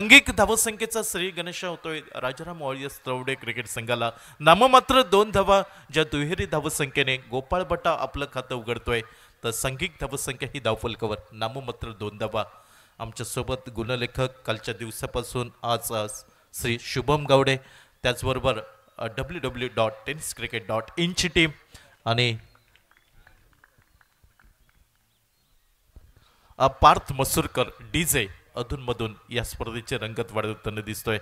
अंगिक धावसंख्येचा श्री गणेश होतोय राजाराम वाळीस तरवडे क्रिकेट संघाला नाममात्र 2 धावा ज्या दुहेरी धावसंख्येने गोपाळ बट्टा आपलं खातं उघडतोय तर संघिक धावसंख्या ही धावफलकावर नाममात्र 2 धावा आमच्या सोबत गुणलेखक कालच्या दिवसापासून आज श्री शुभम गावडे त्याचबरोबर www.tenniscricket.in ची टीम आणि पार्थ मसूरकर डीजे अधूनमधून या स्पर्धेचे रंगत वाढवताना दिसतोय।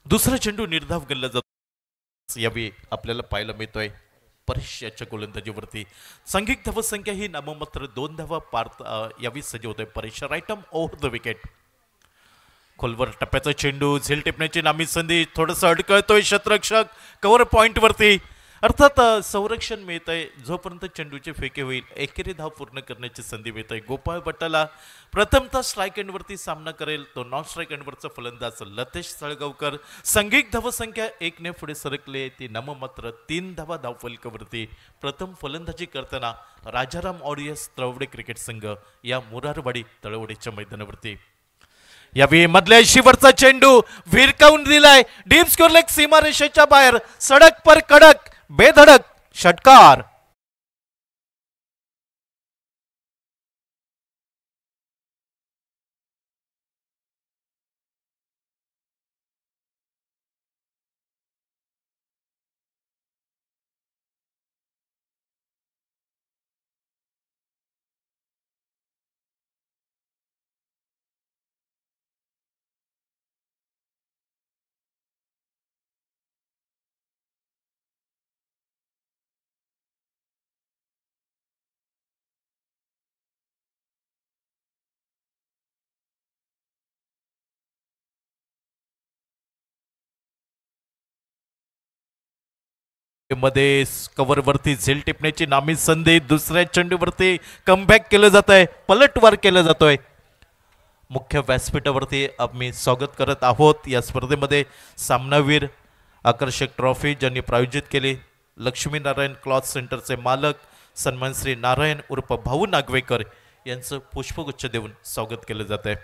दुसरा चेंडू निर्धाव गणला जातो यावेळी आपल्याला पाहायला मिळतोय परेश याच्या गोलंदाजीवरती संघिक धावसंख्या ही नाममात्र 2 धावा पार्थ यावेळी सज्ज होतोय Paresh right arm over the wicket खोलवर टप्प्याचा चेंडू झेल टिपण्याची नामी संधी थोडंसं अडकळतोय क्षेत्ररक्षक कव्हर पॉइंट वरती अर्थात संरक्षण मिळतंय जोपर्यंत चेंडूचे फेके होईल एकेरी धाव पूर्ण करण्याची संधी मिळते गोपाळ बट्टाला प्रथमतः स्ट्राईक एंडवरती सामना करेल तो नॉन स्ट्राईक एंडवरचा फलंदाज लतेश सळगावकर संघिक धावसंख्या 1 ने पुढे सरकले ती नाममात्र 3 धावा धावफलकावरती प्रथम फलंदाजी करताना राजाराम ऑडियस तरवडे क्रिकेट संघ या मुरारवाडी तळवडीच्या मैदानावरती यावेळी मधल्या शिवरचा चेंडू भिरकावून दिलाय डीप स्कोर लेग सीमारेषेच्या बाहेर सडक पर कडक बेधडक षटकार मध्ये कव्हर वरती झेल टिपण्याची नामी संधी दुसऱ्या चेंडूवरती कमबॅक केलं जात आहे पलटवार केलं जातोय मुख्य व्यासपीठावरती आम्ही स्वागत करत आहोत या स्पर्धेमध्ये सामनावीर आकर्षक ट्रॉफी ज्यांनी प्रायोजित केली लक्ष्मीनारायण क्लॉथ सेंटरचे मालक सन्मान श्री नारायण उर्फ भाऊ नागवेकर यांचं पुष्पगुच्छ देऊन स्वागत केलं जात आहे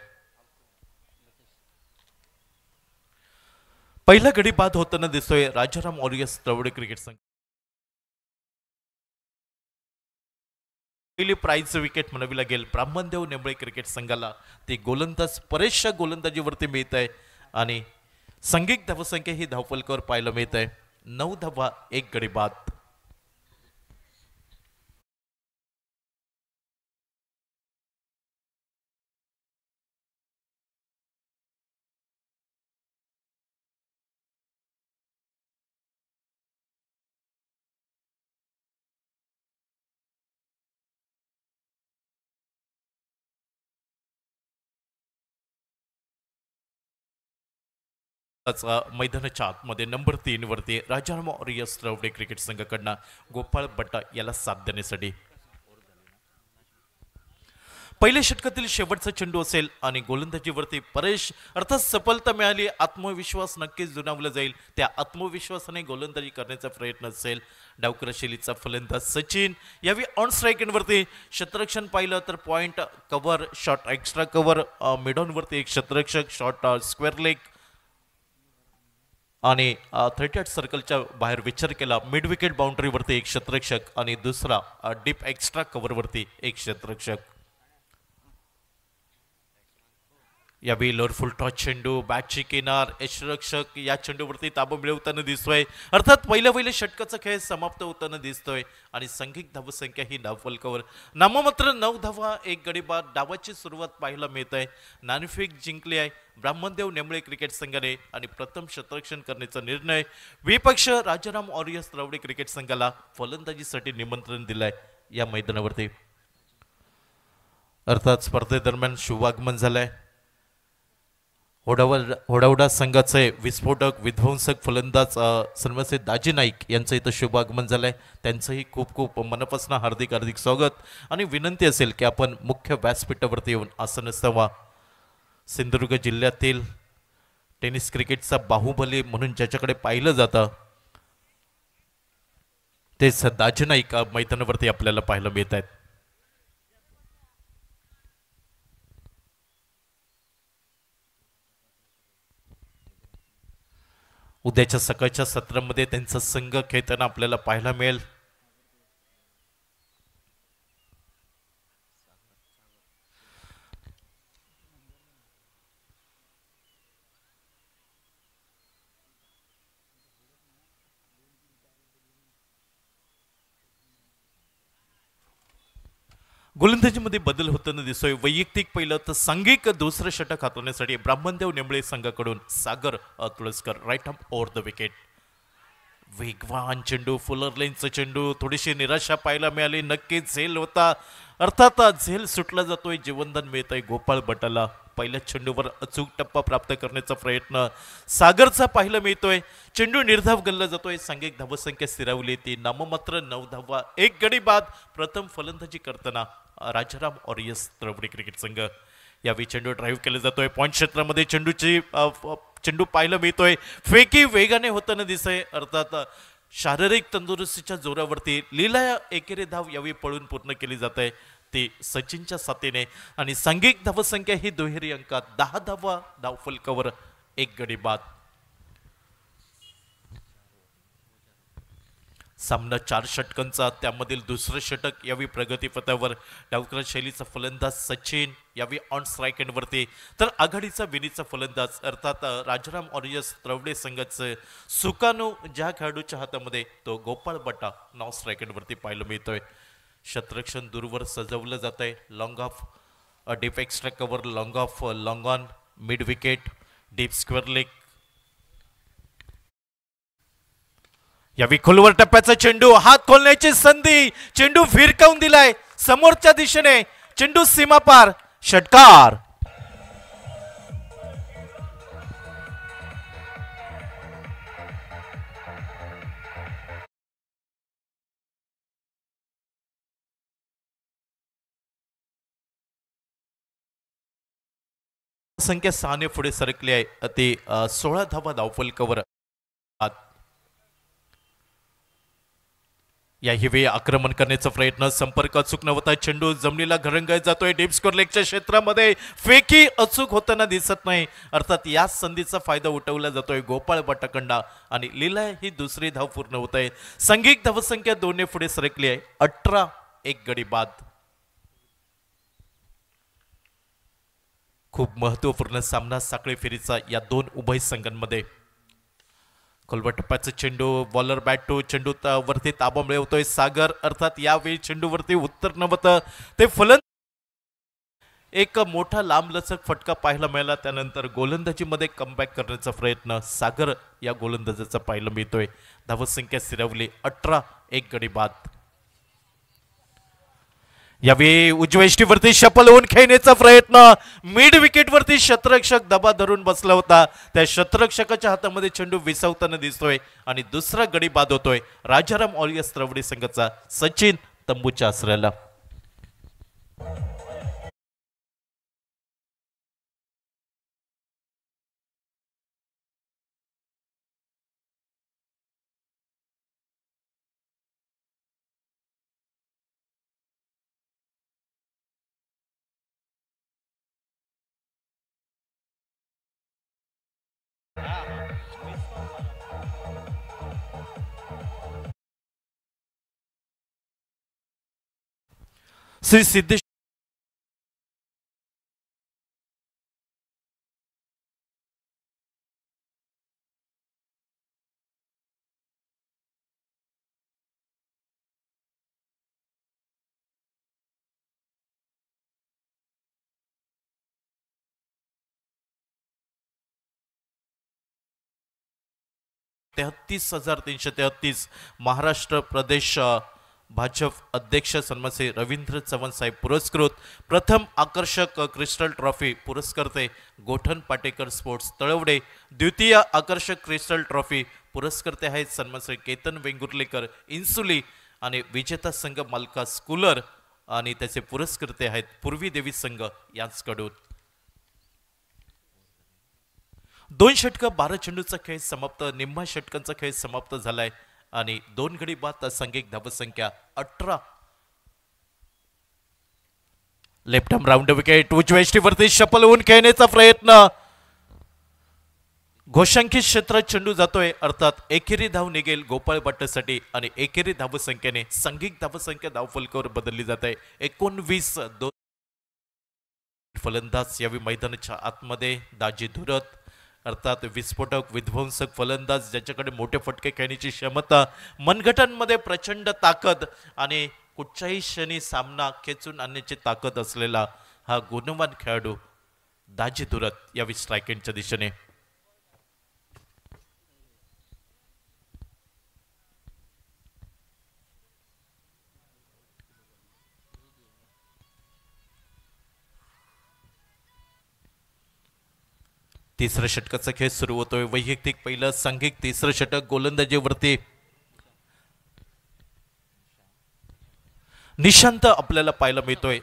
पहिला गडी बाद होताना दिसतोय राजाराम ऑरियस तरवडे क्रिकेट संघ पहिली प्राइज विकेट म्हणावी लागेल ब्राह्मणदेव नेंबळे क्रिकेट संघाला ती गोलंदाज परेशच्या गोलंदाजीवरती मिळत आहे आणि संघिक धावसंख्या ही धावफलकावर पाहायला मिळत आहे 9 धावा 1 गडी बाद मैदानाच्या आतमध्ये नंबर 3 वरती राजाराम ऑरियस तरवडे क्रिकेट संघाकडनं गोपाळ बट्टा याला साथ देण्यासाठी पहिल्या षटकातील शेवटचा चेंडू असेल आणि गोलंदाजीवरती परेश अर्थात सफलता मिळाली आत्मविश्वास नक्कीच जुनावला जाईल त्या आत्मविश्वासाने गोलंदाजी करण्याचा प्रयत्न असेल डावकर शैलीचा फलंदाज सचिन यावेळी ऑन स्ट्राईक एंडवरती क्षेत्ररक्षण पाहिलं तर point cover short extra cover मिडॉनवरती एक क्षेत्ररक्षक शॉट स्क्वेअर लेग आणि 38 सर्कलच्या बाहेर विचार केला मिड विकेट बाउंड्रीवरती एक क्षेत्ररक्षक आणि दुसरा डीप एक्स्ट्रा कव्हरवरती एक क्षेत्ररक्षक यावेळी लोअर फुल टॉच चेंडू बॅटची किनार यशरक्षक या चेंडूवरती ताबा मिळवताना दिसतोय अर्थात पहिल्या षटकाचा खेळ समाप्त होताना दिसतोय आणि संघिक धावसंख्या ही धावफलकावर नाममात्र 9 धावा 1 गडी बाद डावाची सुरुवात पाहायला मिळत आहे नाणेफेक जिंकली आहे ब्राह्मणदेव नेंबळे क्रिकेट संघाने आणि प्रथम क्षेत्ररक्षण करण्याचा निर्णय विपक्ष राजाराम ऑरियस तरवडे क्रिकेट संघाला फलंदाजीसाठी निमंत्रण दिलंय या मैदानावरती अर्थात स्पर्धेदरम्यान शुभागमन झालंय होडावडा संघाचे विस्फोटक विध्वंसक फलंदाज सर्वसे दाजी नाईक यांचं इथं शुभागमन झालंय त्यांचंही खूप खूप मनापासून हार्दिक हार्दिक स्वागत आणि विनंती असेल की आपण मुख्य व्यासपीठावरती येऊन आसन असावा सिंधुदुर्ग जिल्ह्यातील टेनिस क्रिकेटचा बाहुबली म्हणून ज्याच्याकडे पाहिलं जातं ते दाजी नाईक मैदानावरती आपल्याला पाहायला मिळत आहेत उद्याच्या सकाळच्या सत्रामध्ये त्यांचा संघ खेळताना आपल्याला पाहायला मिळेल. गोलंदाजीमध्ये बदल होताना दिसतोय. वैयक्तिक पहिलं तर सांघिक दुसरं षटक हातवण्यासाठी ब्राह्मणदेव नेमळे संघाकडून Sagar Tulaskar right arm over the wicket. वेगवान चेंडू, फुलर लेनचा चेंडू, थोडीशी निराशा पाहायला मिळाली. नक्कीच झेल होता, अर्थात झेल सुटला जातोय. जीवनदान मिळत आहे गोपाळ भटाला. पहिल्या चेंडूवर अचूक टप्पा प्राप्त करण्याचा प्रयत्न सागरचा पाहायला मिळतोय. चेंडू निर्धाव गल्ला जातोय. सांघिक धावसंख्या स्थिरावली. ती नाममात्र 9 धावा, 1 गडी बाद. प्रथम फलंदाजी करताना राजाराम ऑरियस द्रविड क्रिकेट संघ. यावेळी चेंडू ड्राईव्ह केला जातोय. पॉईंट क्षेत्रामध्ये चेंडू पाहायला मिळतोय. फेकी वेगाने होताना दिसतंय. अर्थात शारीरिक तंदुरुस्तीच्या जोरावरती लीला एकेरी धाव यावेळी पळून पूर्ण केली जात आहे, ती सचिनच्या साथीने. आणि सांघिक धावसंख्या ही दुहेरी अंकात 10 धावा, धावफलकावर 1 गडी बाद. सामना 4 षटकांचा, त्यामधील दुसरं षटक यावेळी प्रगतीपथावर. डावकर शैलीचा फलंदाज सचिन यावेळी ऑन स्ट्राईक एंडवरती, तर आघाडीचा विनीचा फलंदाज अर्थात राजाराम ऑरियस द्रविड संघाचं सुकानो ज्या खेळाडूच्या हातामध्ये तो गोपाळ बट्टा नॉन स्ट्राईक एंडवरती पाहायला मिळतोय. शतरक्षण दूरवर सजवलं जात आहे. Long of deep extra cover, long of, long on, mid wicket, deep square leg. यावेळी खोलवर टप्प्याचा चेंडू, हात खोलण्याची संधी, चेंडू फिरकावून दिलाय समोरच्या दिशेने. चेंडू सीमापार, षटकार. संख्या 6 ने पुढे सरकली आहे. ते 16 धावा धावफलकावर. याही आक्रमण करण्याचा प्रयत्न, संपर्क अचूक नव्हता. चेंडू जमिनीला घरंगळत जातोय. डीप स्कोर लेगच्या क्षेत्रामध्ये फेकी अचूक होताना दिसत नाही. अर्थात या संधीचा फायदा उठवला जातोय गोपाळ भटाकडून आणि लीला ही दुसरी धाव पूर्ण होत आहे. सांघिक धावसंख्या 2 ने पुढे सरकली आहे. 18, 1 गडी बाद. खूप महत्वपूर्ण सामना साखळी फेरीचा या दोन उभय संघांमध्ये. खोलवर टप्प्याचा चेंडू, बॉलर बॅट टू, चेंडू वरती ताबा मिळवतोय सागर. अर्थात यावेळी चेंडूवरती उत्तर नव्हतं. ते फलंदाज एक मोठा लांबलचक फटका पाहायला मिळाला. त्यानंतर गोलंदाजीमध्ये कमबॅक करण्याचा प्रयत्न सागर या गोलंदाजाचा पाहायला मिळतोय. धावसंख्या स्थिरावली. 18, 1 गडी बाद. यावेळी उजवेष्टीवरती शपल होऊन खेळण्याचा प्रयत्न, मिड विकेटवरती शतरक्षक दबा धरून बसला होता. त्या शतरक्षकाच्या हातामध्ये चेंडू विसावताना दिसतोय आणि दुसरा गडी बाद होतोय राजाराम ऑलियस द्रविड संघाचा. सचिन तंबूच्या आसऱ्याला. श्री सिद्धेश्वर ₹33,333 महाराष्ट्र प्रदेश भाजप अध्यक्ष सन्मानसे रवींद्र चव्हाण साहेब पुरस्कृत. प्रथम आकर्षक क्रिस्टल ट्रॉफी पुरस्कर्ते गोठन पाटेकर स्पोर्ट्स तळवडे. द्वितीय आकर्षक क्रिस्टल ट्रॉफी पुरस्कर्ते आहेत सन्मानसे केतन वेंगुर्लेकर इन्सुली आणि विजेता संघ मालकास कूलर आणि त्याचे पुरस्कर्ते आहेत पूर्वी देवी संघ यांच्याकडून. 2 षटक 12 चेंडूचा खेळ समाप्त. निम्मा षटकांचा खेळ समाप्त झालाय आणि 2 गडी बाद. सांघिक धावसंख्या 18. लेफ्ट आर्म राऊंड विकेट, उजव्या यष्टीवरती शपल होऊन खेळण्याचा प्रयत्न. घोषांकित क्षेत्रात चेंडू जातोय अर्थात एकेरी धाव निघेल गोपाळ भट्टसाठी आणि एकेरी धावसंख्येने सांघिक धावसंख्या धावफलकावर बदलली जात आहे 19-2 फलंदाज यावेळी मैदानाच्या आतमध्ये दाजी धुरत अर्थात विस्फोटक विध्वंसक फलंदाज ज्याच्याकडे मोठे फटके खेळण्याची क्षमता मनगटांमध्ये प्रचंड ताकद आणि कुठच्याही क्षणी सामना खेचून आणण्याची ताकद असलेला हा गुणवान खेळाडू दाजी धुरत यावेळी स्ट्रायकेंडच्या दिशेने तिसऱ्या षटकाचा खेळ सुरू होतोय वैयक्तिक पहिलं सांघिक तिसरं षटक गोलंदाजीवरती निशांत आपल्याला पाहायला मिळतोय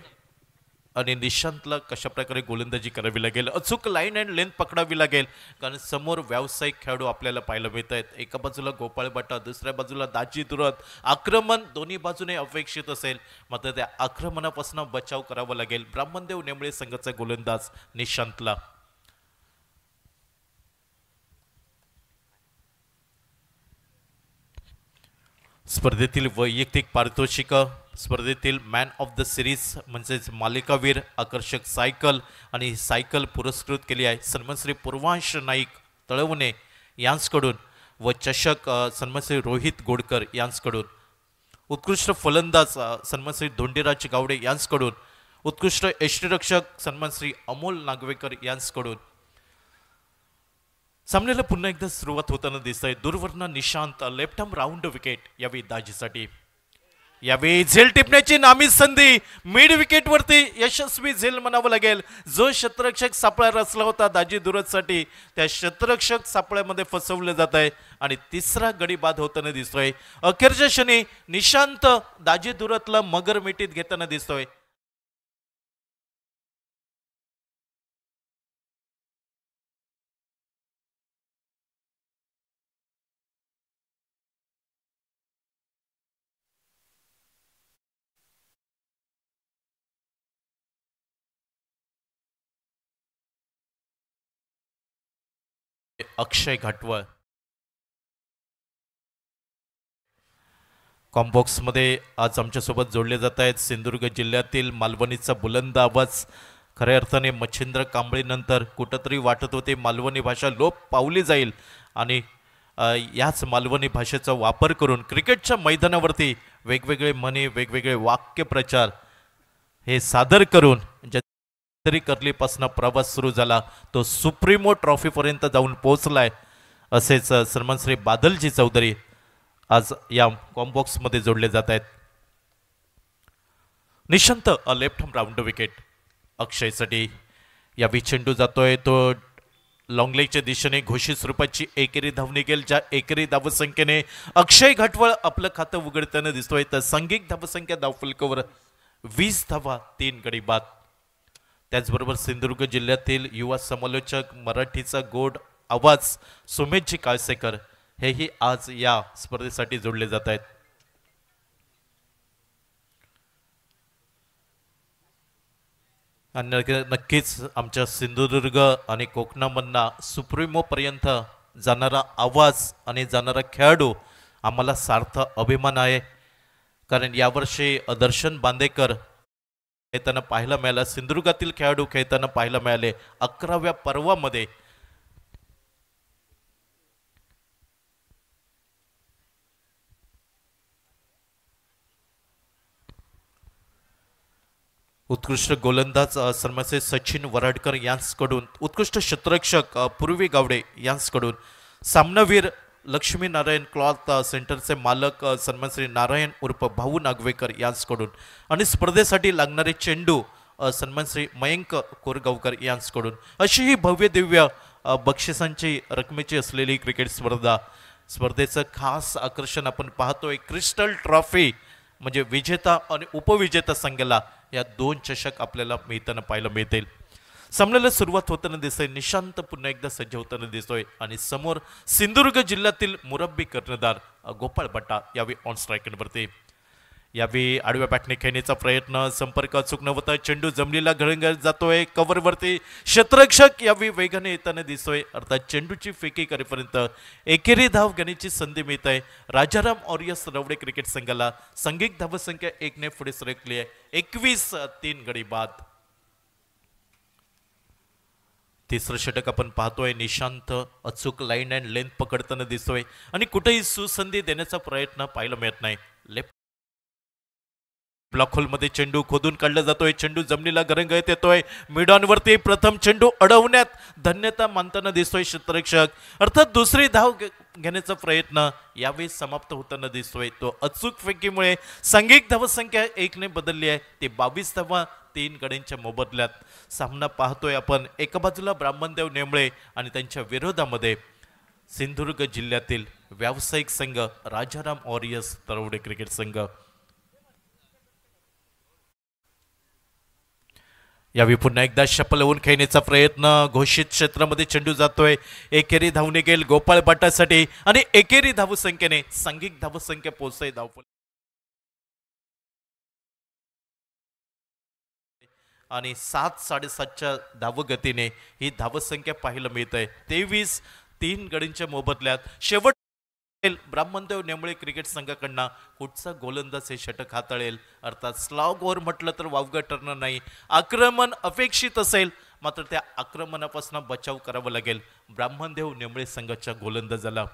आणि निशांतला कशा प्रकारे गोलंदाजी करावी लागेल अचूक लाईन अँड लेंथ पकडावी लागेल कारण समोर व्यावसायिक खेळाडू आपल्याला पाहायला मिळत आहेत एका बाजूला गोपाळ भट्टा दुसऱ्या बाजूला दाजी दुरत आक्रमण दोन्ही बाजूने अपेक्षित असेल मात्र त्या आक्रमणापासून बचाव करावा लागेल ब्राह्मणदेव नेमळे संघाचा गोलंदाज निशांतला स्पर्धेतील वैयक्तिक पारितोषिक स्पर्धेतील मॅन ऑफ द सिरीज म्हणजेच मालिकावीर आकर्षक सायकल आणि सायकल पुरस्कृत केली आहे सन्मानश्री पूर्वांश नाईक तळवणे यांच्याकडून व चषक सन्मानश्री रोहित गोडकर यांच्याकडून उत्कृष्ट फलंदाज सन्मानश्री धोंडीराज गावडे यांच्याकडून उत्कृष्ट यष्टीरक्षक सन्मानश्री अमोल नागवेकर यांच्याकडून सामन्याला पुन्हा एकदा सुरुवात होताना दिसत आहे दूरवरनं Nishant left arm round wicket यावेळी दाजीसाठी यावेळी झेल टिपण्याची नामी संधी मिड विकेट वरती यशस्वी झेल म्हणावं लागेल जो क्षेत्ररक्षक सापळा रचला होता दाजी दुरतसाठी त्या क्षेत्ररक्षक सापळ्यामध्ये फसवलं जात आहे आणि तिसरा गडी बाद होताना दिसतोय अखेरच्या क्षणी निशांत दाजी दुरतला मगर मिठीत घेताना दिसतोय अक्षय घाटवळ कॉम्बॉक्समध्ये आज आमच्यासोबत जोडले जात आहेत सिंधुदुर्ग जिल्ह्यातील मालवणीचा बुलंद आवाज खऱ्या अर्थाने मच्छिंद्र कांबळीनंतर कुठंतरी वाटत होते मालवणी भाषा लोप पावली जाईल आणि याच मालवणी भाषेचा वापर करून क्रिकेटच्या मैदानावरती वेगवेगळे म्हणी वेगवेगळे वाक्यप्रचार हे सादर करून तरी कर्लीपासून प्रवास सुरू झाला तो सुप्रीमो ट्रॉफीपर्यंत जाऊन पोहोचलाय असेच सन्मान श्री बादलजी चौधरी आज या कॉम्बॉक्समध्ये जोडले जात आहेत Nishant left arm round wicket अक्षयसाठी या चेंडू जातोय तो लॉंग लेगच्या दिशेने घोषित स्वरूपाची एकेरी धाव निघेल ज्या एकेरी धावसंख्येने अक्षय घाटवळ आपलं खातं उघडताना दिसतोय तर सांघिक धावसंख्या धावफलकावर 20 धावा 3 गडी बाद त्याचबरोबर सिंधुदुर्ग जिल्ह्यातील युवा समालोचक मराठीचा गोड आवाज सुमेशजी काळसेकर हेही आज या स्पर्धेसाठी जोडले जात आहेत आणि नक्कीच आमच्या सिंधुदुर्ग आणि कोकणामधना सुप्रीमो पर्यंत जाणारा आवाज आणि जाणारा खेळाडू आम्हाला सार्थ अभिमान आहे कारण यावर्षी दर्शन बांदेकर खेळताना पाहायला मिळाला सिंधुदुर्गातील खेळाडू खेळताना पाहायला मिळाले 11व्या पर्वामध्ये उत्कृष्ट गोलंदाज सन्मानचे सचिन वराडकर यांच्याकडून उत्कृष्ट क्षेत्ररक्षक पूर्वी गावडे यांच्याकडून सामनावीर लक्ष्मी नारायण क्लॉथ सेंटरचे मालक सन्मान श्री नारायण उर्फ भाऊ नागवेकर यांच्याकडून आणि स्पर्धेसाठी लागणारे चेंडू सन्मान श्री मयंक कोरगावकर यांच्याकडून अशी ही भव्य दिव्य बक्षिसांची रकमेची असलेली क्रिकेट स्पर्धेचं खास आकर्षण आपण पाहतोय क्रिस्टल ट्रॉफी म्हणजे विजेता आणि उपविजेता संघाला या 2 चषक आपल्याला मिळताना पाहायला मिळतील सामन्याला सुरुवात होताना दिसतोय निशांत पुन्हा एकदा सज्ज होताना दिसतोय आणि समोर सिंधुदुर्ग जिल्ह्यातील मुरब्बी कर्णधार गोपाळ भट्टा यावेळी ऑन स्ट्राईकवरती यावेळी आडव्या बॅटने खेळण्याचा प्रयत्न, संपर्क अचूक नव्हता, चेंडू जमिनीला घळंघळत जातोय, कव्हरवरती क्षेत्ररक्षक यावेळी वेगाने येताना दिसतोय, अर्थात चेंडूची फेकी करेपर्यंत एकेरी धाव घेण्याची संधी मिळत आहे. राजाराम ऑरियस रवडे क्रिकेट संघाला सांघिक धावसंख्या 1 पुढे सरकली आहे. 21-3 गडी बाद. तिसरं षटक आपण पाहतोय, निशांत अचूक लाईन अँड लेंथ पकडताना दिसतोय आणि कुठेही सुसंधी देण्याचा प्रयत्न पाहायला मिळत नाही. लेफ्ट ब्लॉक होलमध्ये चेंडू खोदून काढला जातोय, चेंडू जमिनीला घरंगळत येतोय, मिडॉनवरती प्रथम चेंडू अडवण्यात धन्यता मानताना दिसतोय क्षेत्ररक्षक, अर्थात दुसरी धाव घेण्याचा प्रयत्न यावेळी समाप्त होताना दिसतोय. तो अचूक फेकीमुळे सांघिक धावसंख्या 1 बदलली आहे, ती 22 धावा 3 गड्यांच्या मोबदल्यात. सामना पाहतोय आपण, एका बाजूला ब्राह्मणदेव नेमळे आणि त्यांच्या विरोधामध्ये सिंधुदुर्ग जिल्ह्यातील व्यावसायिक संघ राजाराम ऑरियस तरवडे क्रिकेट संघ. यावेळी पुन्हा एकदा शपल होऊन खेळण्याचा प्रयत्न, घोषित क्षेत्रामध्ये चेंडू जातोय, एकेरी धाव निघेल गोपाळ बाटासाठी आणि एकेरी धावसंख्येने सांघिक धावसंख्या पोहोचते धावफल आणि 7-7.5च्या धावगतीने ही धावसंख्या पाहायला मिळत आहे. 23-3 गडींच्या मोबदल्यात शेवट ब्राह्मणदेव नेमळे क्रिकेट संघाकडनं कुठचा गोलंदाज हे षटक हाताळेल, अर्थात स्लॉग ओव्हर म्हटलं तर वावगं ठरणार नाही. आक्रमण अपेक्षित असेल, मात्र त्या आक्रमणापासून बचाव करावा लागेल ब्राह्मणदेव नेमळे संघाच्या गोलंदाजाला.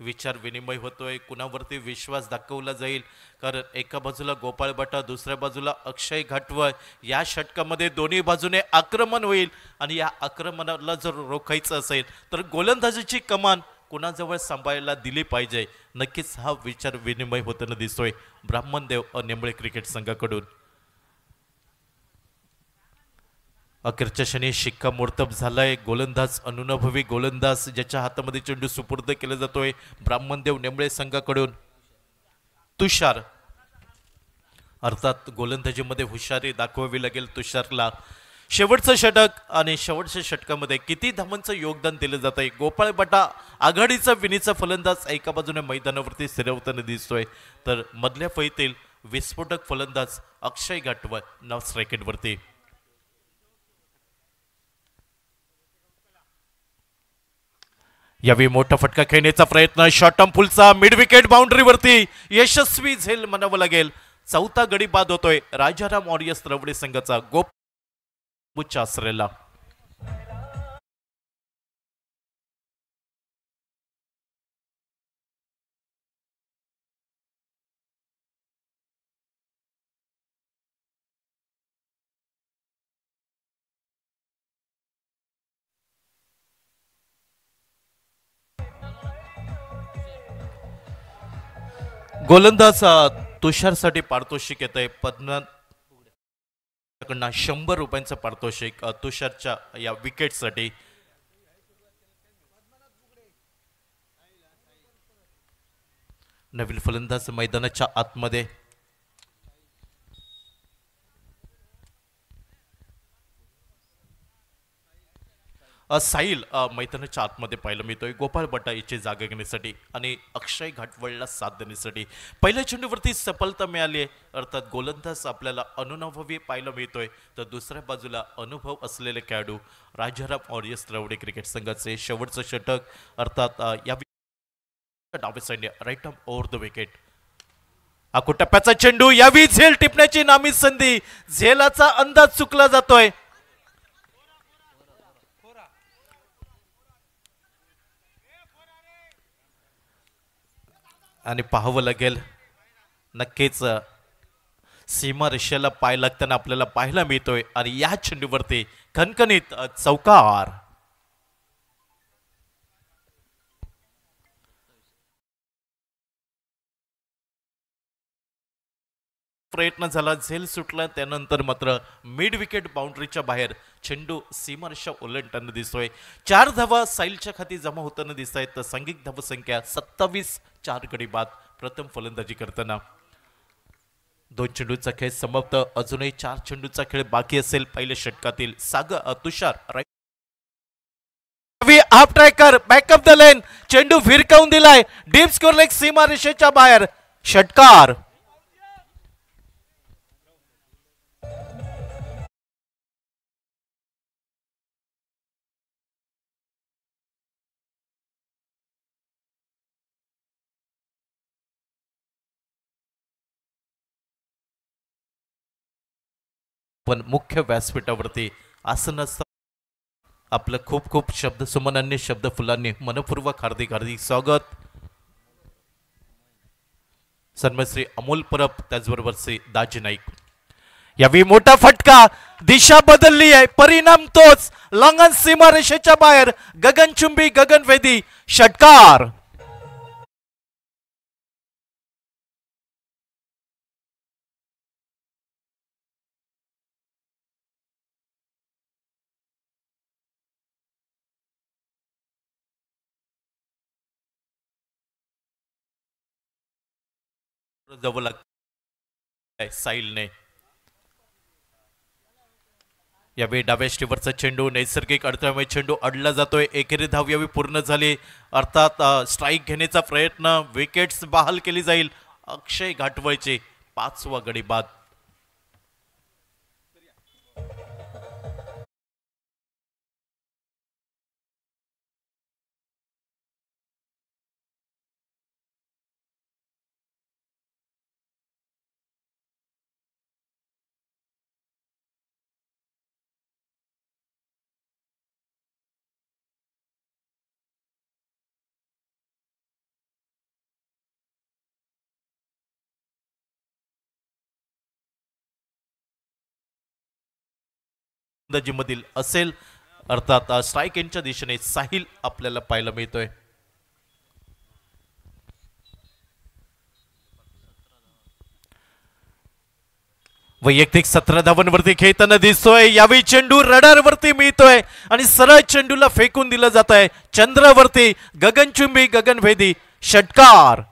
विचार विनिमय होतोय, कुणावरती विश्वास दाखवला जाईल, कारण एका बाजूला गोपाळ बाटा, दुसऱ्या बाजूला अक्षय घाटवळ. या षटकामध्ये दोन्ही बाजूने आक्रमण होईल आणि या आक्रमणाला जर रोखायचं असेल तर गोलंदाजीची कमान कुणाजवळ सांभाळायला दिली पाहिजे. नक्कीच हा विचार विनिमय होताना दिसतोय ब्राह्मणदेव नेमळे क्रिकेट संघाकडून. अखेरच्या क्षणी शिक्कामोर्तब झालाय. गोलंदाज अनुभवी गोलंदाज ज्याच्या हातामध्ये चेंडू सुपूर्द केला जातोय ब्राह्मणदेव नेमळे संघाकडून तुषार, अर्थात गोलंदाजीमध्ये हुशारी दाखवावी लागेल तुषारला. शेवटचं षटक आणि शेवटच्या षटकामध्ये किती धावांचं योगदान दिलं जात आहे. गोपाळ बाटा आघाडीचा विनीचा फलंदाज एका बाजूने मैदानावरती स्थिरवताना दिसतोय, तर मधल्या फळीतील विस्फोटक फलंदाज अक्षय घाटवळ नाव स्ट्रायकेटवरती. यावेळी मोठा फटका खेळण्याचा प्रयत्न, शॉर्ट टर्म फुलचा मिड विकेट बाउंड्रीवरती यशस्वी झेल म्हणावं लागेल. चौथा गडी बाद होतोय राजाराम ऑरियस रवडे संघाचा गोपाळ आसरेला. गोलंदाज तुषारसाठी पारितोषिक येत आहे. 100 रुपयांचं पारितोषिक तुषारच्या या विकेटसाठी. नवीन फलंदाज मैदानाच्या आतमध्ये. साहिल मैदानाच्या आतमध्ये पाहायला मिळतोय गोपाळ बाटा याची जागा घेण्यासाठी आणि अक्षय घाटवळला साथ देण्यासाठी. पहिल्या चेंडूवरती सफलता मिळाली आहे, अर्थात गोलंदाज आपल्याला अनुभवी पाहायला मिळतोय, तर दुसऱ्या बाजूला अनुभव असलेले खेळाडू राजाराम ऑरियस रवडे क्रिकेट संघाचे. शेवटचं षटक, अर्थात या डावे side right arm over the wicket. टप्प्याचा चेंडू, यावी झेल टिपण्याची नामी संधी. झेलाचा अंदाज चुकला जातोय. आणि पाहावं लागेल, नक्कीच सीमा रेषेला पाय लागताना आपल्याला पाहायला मिळतोय आणि या चेंडूवरती खणखणीत चौकार. प्रयत्न झाला, झेल सुटला, त्यानंतर मात्र मिड विकेट बाउंड्रीच्या बाहेर चेंडू सीमारेषा ओलांडताना दिसतोय. 4 धावा साहिलच्या खाती जमा होताना दिसत आहेत, तर सांघिक धावसंख्या 27-4 गडी बाद. प्रथम फलंदाजी करताना 2 चेंडूचा खेळ समाप्त. अजूनही 4 चेंडूचा खेळ बाकी असेल. पहिल्या षटकातील Tushar half tracker back of the length, चेंडू फिरकावून दिलाय डीप स्कोर लेग सीमारेषेच्या बाहेर. षटकार. पण मुख्य व्यासपीठावरती असं नसतं. आपलं खूप खूप शब्द सुमनांनी शब्द फुलांनी मनपूर्वक हार्दिक हार्दिक स्वागत. सन्मश्री अमोल परब त्याचबरोबर श्री दाजी नाईक. यावेळी मोठा फटका, दिशा बदलली आहे, परिणाम तोच, लंघन सीमारेषेच्या बाहेर, गगनचुंबी गगनवेदी षटकार. जवळ लागतंय साहिलने. यावेळी डाव्या स्टीवरचा चेंडू नैसर्गिक अडथळ्यामुळे चेंडू अडला जातोय. एकेरी धाव यावेळी पूर्ण झाली. अर्थात स्ट्राईक घेण्याचा प्रयत्न, विकेट्स बहाल केली जाईल. अक्षय घाटवळचे 5वा गडी बाद. मधील असेल. अर्थात स्ट्राईक यांच्या दिशेने साहिल आपल्याला पाहायला मिळतोय. वैयक्तिक 17 धावांवरती खेळताना दिसतोय. यावेळी चेंडू रडारवरती मिळतोय आणि सरळ चेंडूला फेकून दिलं जात आहे चंद्रावरती. गगनचुंबी गगनभेदी षटकार.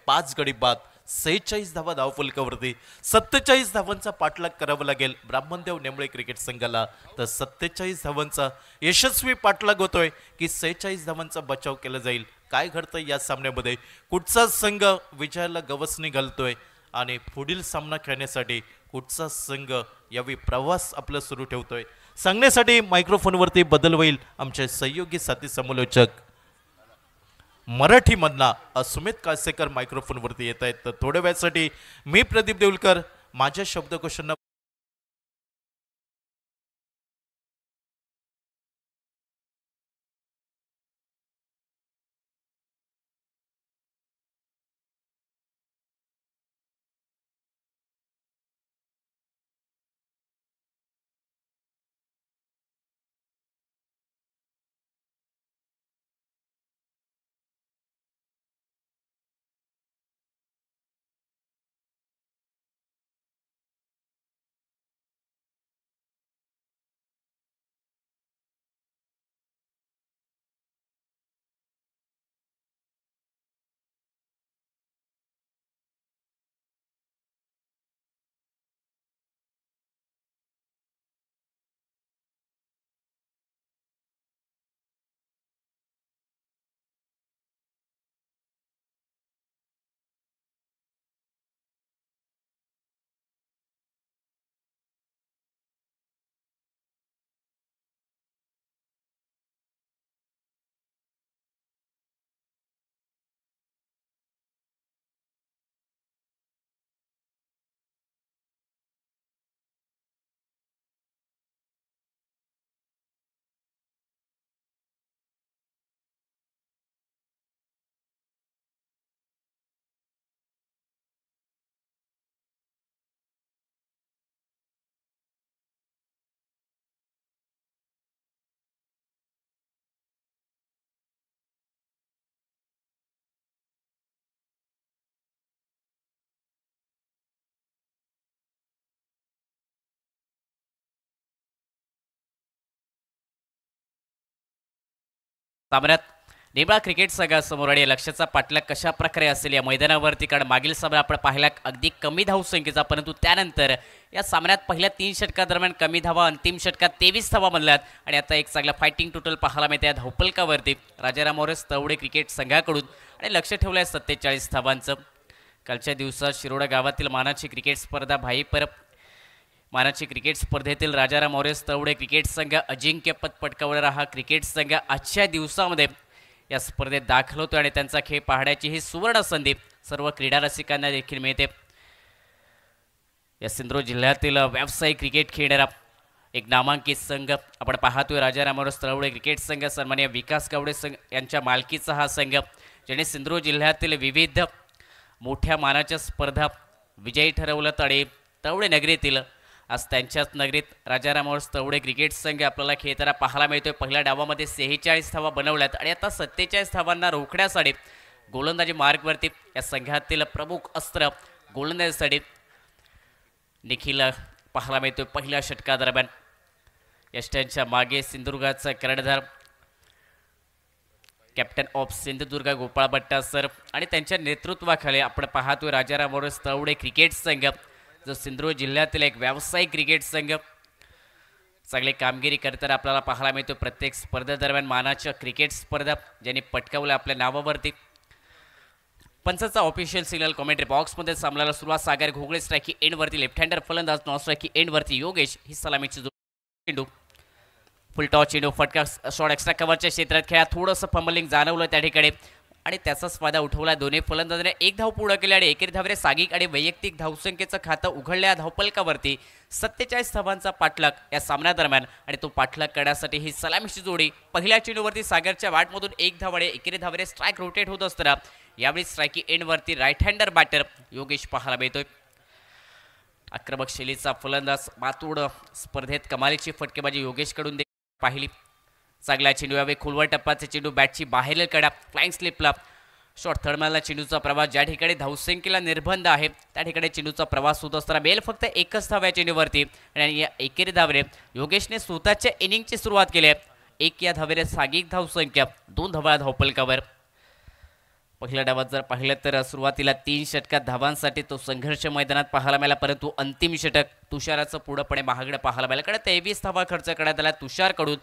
पाच गडी बाद, 46 धावा धावफलकावरती. 47 धावांचा पाठलाग करावा लागेल ब्राह्मणदेव नेमळे क्रिकेट संघाला. तर 47 धावांचा यशस्वी पाठलाग होतोय की 46 धावांचा बचाव केला जाईल. काय घडतंय या सामन्यामध्ये, कुठचा संघ विजयाला गवसणी घालतोय आणि पुढील सामना खेळण्यासाठी कुठचा संघ यावेळी प्रवास आपला सुरू ठेवतोय, सांगण्यासाठी मायक्रोफोनवरती बदल होईल. आमचे सहयोगी साथी समोलोचक मराठीमधना सुमित कासेकर मायक्रोफोनवरती येत आहेत. तर थोड्या वेळासाठी मी प्रदीप देऊलकर माझ्या शब्दकोशांना सामन्यात नेमळा क्रिकेट संघासमोर आणि लक्ष्याचा पाठलाग कशा प्रकारे असेल या मैदानावरती, कारण मागील सामना आपण पाहिला अगदी कमी धावसंख्येचा, परंतु त्यानंतर या सामन्यात पहिल्या 3 षटकादरम्यान कमी धावा, अंतिम षटकात 23 धावा बनल्यात आणि आता एक चांगला फायटिंग टोटल पाहायला मिळते या धावपलकावरती राजाराम मोरेस तवडे क्रिकेट संघाकडून आणि लक्ष ठेवलं आहे 47 धावांचं. कालच्या दिवसात शिरोडा गावातील मानाची क्रिकेट स्पर्धा भाई परब मानाची क्रिकेट स्पर्धेतील राजाराम मोरेस तवडे क्रिकेट संघ अजिंक्यपद पटकावणारा हा क्रिकेट संघ आजच्या दिवसामध्ये या स्पर्धेत दाखल होतो आणि त्यांचा खेळ पाहण्याची ही सुवर्ण संधी सर्व क्रीडा रसिकांना देखील मिळते. या सिंधुदुर्ग जिल्ह्यातील व्यावसायिक क्रिकेट खेळणारा एक नामांकित संघ आपण पाहतोय राजाराम मोरेस तळवडे क्रिकेट संघ. सन्माननीय विकास गावडे संघ यांच्या मालकीचा हा संघ, ज्याने सिंधुदुर्ग जिल्ह्यातील विविध मोठ्या मानाच्या स्पर्धा विजयी ठरवलं आणि तवडे नगरीतील आज त्यांच्याच नगरीत राजाराम मोरेस तवडे क्रिकेट संघ आपल्याला खेळताना पाहायला मिळतोय. पहिल्या डावामध्ये 46 धावा बनवल्यात आणि आता 47 धावांना रोखण्यासाठी गोलंदाजी मार्गवरती या संघातील प्रमुख अस्त्र गोलंदाजीसाठी निखिल पाहायला मिळतोय. पहिल्या षटकादरम्यान यष्ट्यांच्या मागे सिंधुदुर्गाचा कर्णधार कॅप्टन ऑफ सिंधुदुर्ग गोपाळ भट्टा सर आणि त्यांच्या नेतृत्वाखाली आपण पाहतोय राजाराम मोरेस तळवडे क्रिकेट संघ, जो सिंधुदुर्ग जिल्ह्यातील एक व्यावसायिक क्रिकेट संघ चांगली कामगिरी करताना आपल्याला पाहायला मिळतो. प्रत्येक स्पर्धेदरम्यान मानाच्या क्रिकेट स्पर्धा ज्यांनी पटकावल्या आपल्या नावावरती. पंचाचा ऑफिशियल सिग्नल कॉमेंट्री बॉक्समध्ये सामन्याला सुरुवात. सागर घोगळे स्ट्रायकी एंडवरती, लेफ्ट हँडर फलंदाज नॉन स्ट्रायकी एंडवरती योगेश ही सलामीची चेंडू फुल टॉस चेंडू फटका शॉट एक्स्ट्रा कव्हरच्या क्षेत्रात खेळा. थोडंसं फंबलिंग जाणवलं त्या ठिकाणी आणि त्याचाच फायदा उठवला. दोन्ही फलंदाजांनी एक धाव पुढे केली आणि एकेरी धावरे सागिक आणि वैयक्तिक धावसंख्येचं खातं उघडल्या धावपलकावरती 47 धावांचा पाठलाग या सामन्यादरम्यान आणि तो पाठलाग करण्यासाठी ही सलामीची जोडी. पहिल्या चेंडूवरती सागरच्या बॅटमधून एक धाव आणि एकेरी धावरे स्ट्राईक रोटेट होत असताना यावेळी स्ट्रायकी एंडवरती राईट हँडर बॅटर योगेश पाहायला मिळतोय. आक्रमक शैलीचा फलंदाज मातोड स्पर्धेत कमालीची फटकेबाजी योगेशकडून पाहिली. चांगला चेंडू यावे खोलवर टप्प्याचे चेंडू बॅटची बाहेरील कडा फ्लाइंग स्लिपला शॉट थर्डमॅनला चेंडूचा प्रवास ज्या ठिकाणी धावसंख्येला निर्बंध आहे त्या ठिकाणी चेंडूचा प्रवास होत असताना बेल फक्त एकच धाव या चेंडूवरती आणि या एकेरी धावरे योगेशने स्वतःच्या इनिंगची सुरुवात केली आहे. एक या धावेने सागिक धावसंख्या 2 धावा धावपलकावर. पहिल्या डावात जर पाहिलं तर सुरुवातीला 3 षटकात धावांसाठी तो संघर्ष मैदानात पाहायला मिळाला, परंतु अंतिम षटक तुषाराचं पुढेपणे महागडं पाहायला मिळालं. कारण 23 धावा खर्च करण्यात आला तुषारकडून.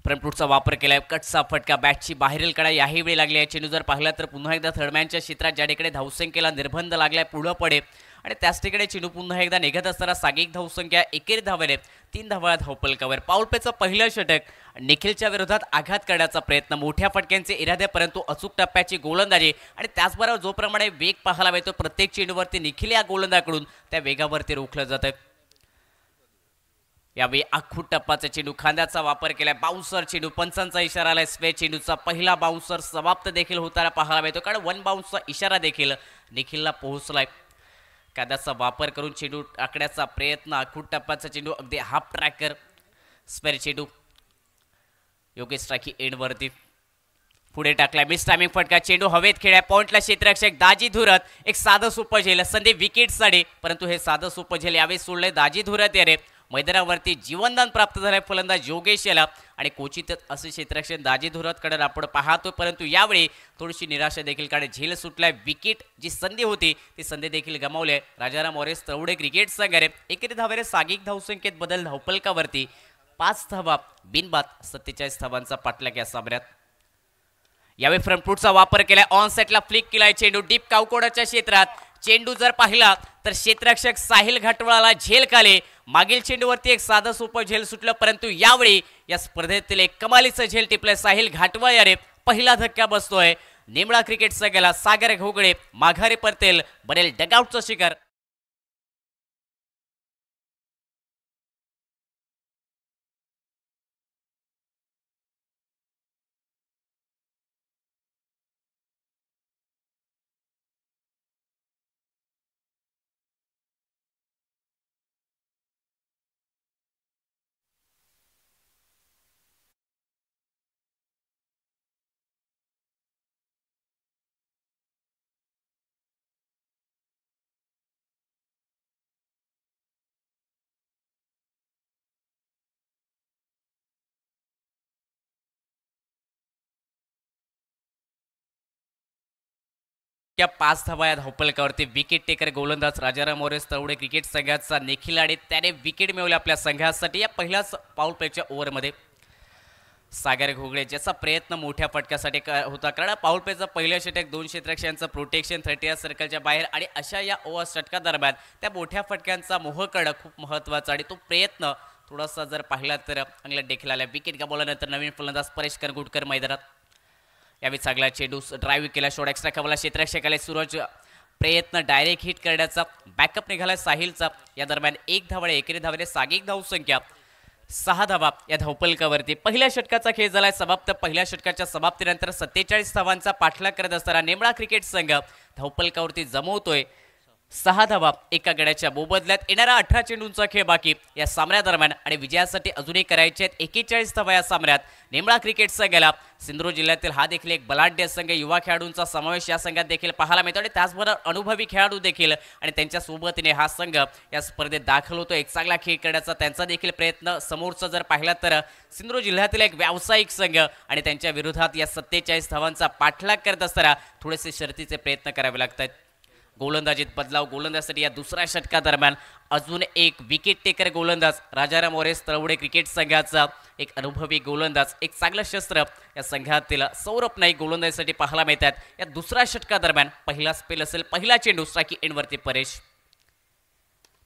फ्रंटफूटचा वापर केलाय, कटचा फटका बॅटची बाहेरील कडा याही वेळी लागली आहे. चेंडू जर पाहिला तर पुन्हा एकदा थर्डमॅनच्या क्षेत्रात ज्या ठिकाणी धावसंख्येला निर्बंध लागलाय पुढं पडे आणि त्याच ठिकाणी चेंडू पुन्हा एकदा निघत असताना सागिक धावसंख्या एकेरी धावेने 3 धावा धावपलकावर. पाऊलपेचं पहिलं षटक निखिलच्या विरोधात आघात करण्याचा प्रयत्न, मोठ्या फटक्यांचे इरादे परंतु अचूक टप्प्याची गोलंदाजी आणि त्याचबरोबर जो प्रमाणे वेग पाहायला मिळतो प्रत्येक चेंडूवरती निखिल या गोलंदाजाकडून त्या वेगावरती रोखलं जातं. यावेळी आखूट टप्पाचा चेंडू खांद्याचा वापर केलाय, बाउन्सर चेंडू पंचांचा इशारा आलाय. स्वे चेंडूचा पहिला बाउन्सर समाप्त देखील होताना पाहायला मिळतो, कारण 1 बाउन्सचा इशारा देखील निखिलला पोहोचलाय. कांद्याचा वापर करून चेंडू टाकण्याचा प्रयत्न, आखूट टप्पाचा चेंडू अगदी हाफ ट्रॅकर स्पेअर चेंडू योगेश स्ट्रायकी एंडवरती पुढे टाकलाय. मिस टायमिंग फटका, चेंडू हवेत खेळाय. पॉइंटला क्षेत्ररक्षक दाजी धुरत एक साधं सोपं झेल संधी विकेटसाठी, परंतु हे साधं सोपं झेल यावेळी सोडलंय दाजी धुरत याने. मैदानावरती जीवनदान प्राप्त झालंय फलंदाज योगेश याला आणि क्वचितच असे क्षेत्ररक्षण दाजी धुरतकडे आपण पाहतो, परंतु यावेळी थोडीशी निराशा देखील काढे. झेल सुटलाय, विकेट जी संधी होती ती संधी देखील गमावली आहे. राजाराम मोरेस तळवडे क्रिकेट संघाने एकेरी धावेने सागिक धावसंख्येत बदल धावपलकावरती 5 धावा बिनबाद 47 धावांचा पाठलाग या सामन्यात. यावेळी फ्रंटफूटचा वापर केलाय, ऑन सेटला फ्लिक केलाय चेंडू डीप कावकोडाच्या क्षेत्रात. चेंडू जर पाहिला तर क्षेत्ररक्षक साहिल घाटवाळाला झेल खाले. मागील चेंडूवरती एक साधं सोपं झेल सुटलं, परंतु यावेळी या स्पर्धेतील एक कमालीचं झेल टिपलंय साहिल घाटवाळ याने. पहिला धक्का बसतोय नेमळा क्रिकेट संघाला. सागर घोगडे माघारी परतेल, बनेल डगआउटचा शिकार. या 5 धावा या धावपलकावरती विकेट टेकर गोलंदाज राजाराम मोरे तवडे क्रिकेट संघाचा निखिल आणि त्याने विकेट मिळवले आपल्या संघासाठी या पहिल्याच पाऊलपेच्या ओव्हरमध्ये. सागर घोगडे ज्याचा प्रयत्न मोठ्या फटक्यासाठी होता, कारण पाऊलपेचा पहिल्या षटक 2 क्षेत्ररक्षकांचं प्रोटेक्शन 30 सर्कलच्या बाहेर आणि अशा या ओव्हर षटका दरम्यान त्या मोठ्या फटक्यांचा मोहकड खूप महत्त्वाचा आणि तो प्रयत्न थोडासा जर पाहिला तर चांगला देखील आला. विकेट गमावल्यानंतर नवीन फलंदाज परेश करगुटकर मैदानात. यावेळी चांगला चेंडू ड्राईव्ह केला, शॉट एक्स्ट्रा कवला क्षेत्ररक्षकाला सूरज प्रयत्न डायरेक्ट हिट करण्याचा, बॅकअप निघाला साहिलचा. या दरम्यान 1 धावा एकेरी धावेने सागिक धावसंख्या 6 धावा या धावपलकावरती. पहिल्या षटकाचा खेळ झालाय समाप्त. पहिल्या षटकाच्या समाप्तीनंतर 47 धावांचा पाठलाग करत असताना नेमळा क्रिकेट संघ धावपलकावरती जमवतोय 6 धावा एका गड्याच्या मोबदल्यात. येणारा 18 चेंडूंचा खेळ बाकी या सामन्यादरम्यान आणि विजयासाठी अजूनही करायचे आहेत 41 धावा या सामन्यात. नेमळा क्रिकेट संघाला सिंधुदुर्ग जिल्ह्यातील हा देखील एक बलाढ्य संघ, युवा खेळाडूंचा समावेश या संघात देखील पाहायला मिळतो आणि त्याचबरोबर अनुभवी खेळाडू देखील आणि त्यांच्या सोबतीने हा संघ या स्पर्धेत दाखल होतो. एक चांगला खेळ करण्याचा त्यांचा देखील प्रयत्न समोरचा जर पाहिला तर सिंधुदुर्ग जिल्ह्यातील एक व्यावसायिक संघ आणि त्यांच्या विरोधात या 47 धावांचा पाठलाग करत असताना थोडेसे शर्तीचे प्रयत्न करावे लागतात. गोलंदाजीत बदलाव. गोलंदाजीसाठी या दुसऱ्या षटकादरम्यान अजून एक विकेट टेकर गोलंदाज राजाराम मोरे तळवडे क्रिकेट संघाचा एक अनुभवी गोलंदाज, एक चांगलं शस्त्र या संघातील सौरभ नाईक गोलंदाजीसाठी पाहायला मिळतात. या दुसऱ्या षटकादरम्यान पहिला स्पेल असेल, पहिला चेंडू स्ट्राईक एंडवरती परेश.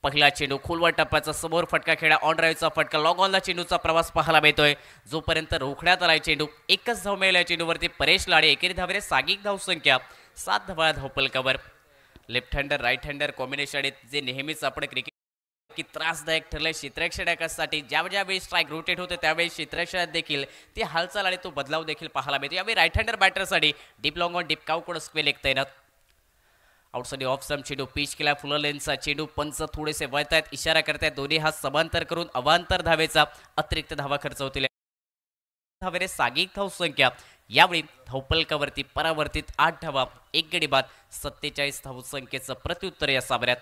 पहिला चेंडू खोलवर टप्प्याचा समोर फटका खेळा, ऑन ड्राईव्हचा फटका, लॉग ऑनला चेंडूचा प्रवास पाहायला मिळतोय. जोपर्यंत रोखण्यात आलाय चेंडू, एकच धाव मिळाल्या चेंडूवरती परेश लाडे. एकेरी धावेने सागिक धावसंख्या 7 धावा धावपलकावर. Left hander right hander combination जे नेहमीच आपण क्रिकेट की त्रासदायक ठरलंय क्षेत्ररक्षकासाठी. ज्यावेळी स्ट्राईक रोटेट होते त्यावेळी क्षेत्ररक्षणात देखील ती हालचाल आणि तो बदलाव देखील पाहायला मिळतो. यावेळी राईट हँडर बॅटरसाठी डीप लॉंग ऑन डीप काउकडं स्क्वेल एक तैनात. आउटसाइड ऑफ स्टंप चेंडू पिच केला, फुलर लेनचा चेंडू. पंच थोडेसे वळतायत, इशारा करतायत, दोन्ही हात समांतर करून अवांतर धावेचा अतिरिक्त धावा खर्च होतील. धावेने सागिक धावसंख्या यावेळी धावपलकावरती परावर्तित 8 धावा 1 गडी बाद 47 धावसंख्येचं प्रत्युत्तर या सामन्यात.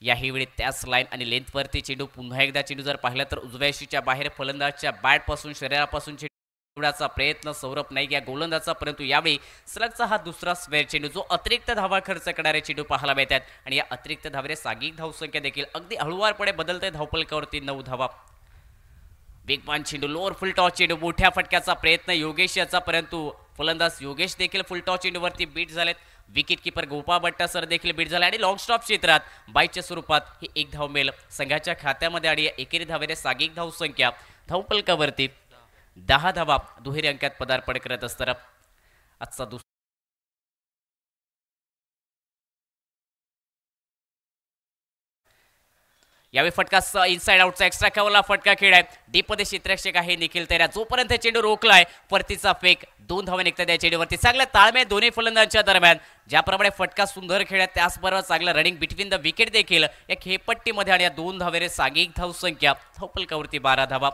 याही वेळी त्याच लाईन आणि लेंथवरती चेंडू. पुन्हा एकदा चेंडू जर पाहिला तर उजव्याशीच्या बाहेर फलंदाजच्या बॅटपासून शरीरापासून चेंडूचा प्रयत्न सौरभ नाईक या गोलंदाजाचा, परंतु यावेळी सलगचा हा दुसरा स्क्वेअर चेंडू जो अतिरिक्त धावा खर्च करणारे चेंडू पाहायला मिळतात आणि या अतिरिक्त धावेने सागिक धावसंख्या देखील अगदी हळुवारपणे बदलते. धावपलकावरती 9 धावा. वेगवान चेंडू, लोअर फुल टॉस चेंडू, मोठ्या फटक्याचा प्रयत्न योगेश याचा, परंतु फलंदाज योगेश देखील फुल टॉस चेंडूवरती बीट झालेत. विकेट किपर गोपाळ भट्टा सर देखील बीट झाले आणि लॉंग स्टॉप क्षेत्रात बाईच्या स्वरूपात ही 1 धाव मिळेल संघाच्या खात्यामध्ये आणि एकेरी धावेने सागिक धावसंख्या धावपलकावरती 10 धावा दुहेरी अंकात पदार्पण करत असताना आजचा यावेळी फटका इनसाइड आउटचा एक्स्ट्रा कव्हरला फटका खेळ आहे. डीपमध्ये क्षेत्ररक्षक आहे निखिल तैरा. जोपर्यंत चेंडू रोखलाय परतीचा फेक 2 धावा निघतात या चेंडूवरती. चांगला ताळमेळ दोन्ही फलंदाजांच्या दरम्यान. ज्याप्रमाणे फटका सुंदर खेळ आहे त्याचबरोबर चांगला रनिंग बिटवीन द विकेट देखील या खेळपट्टीमध्ये आणि या 2 धावेने सागिक धावसंख्या धावपलकावरती 12 धावा.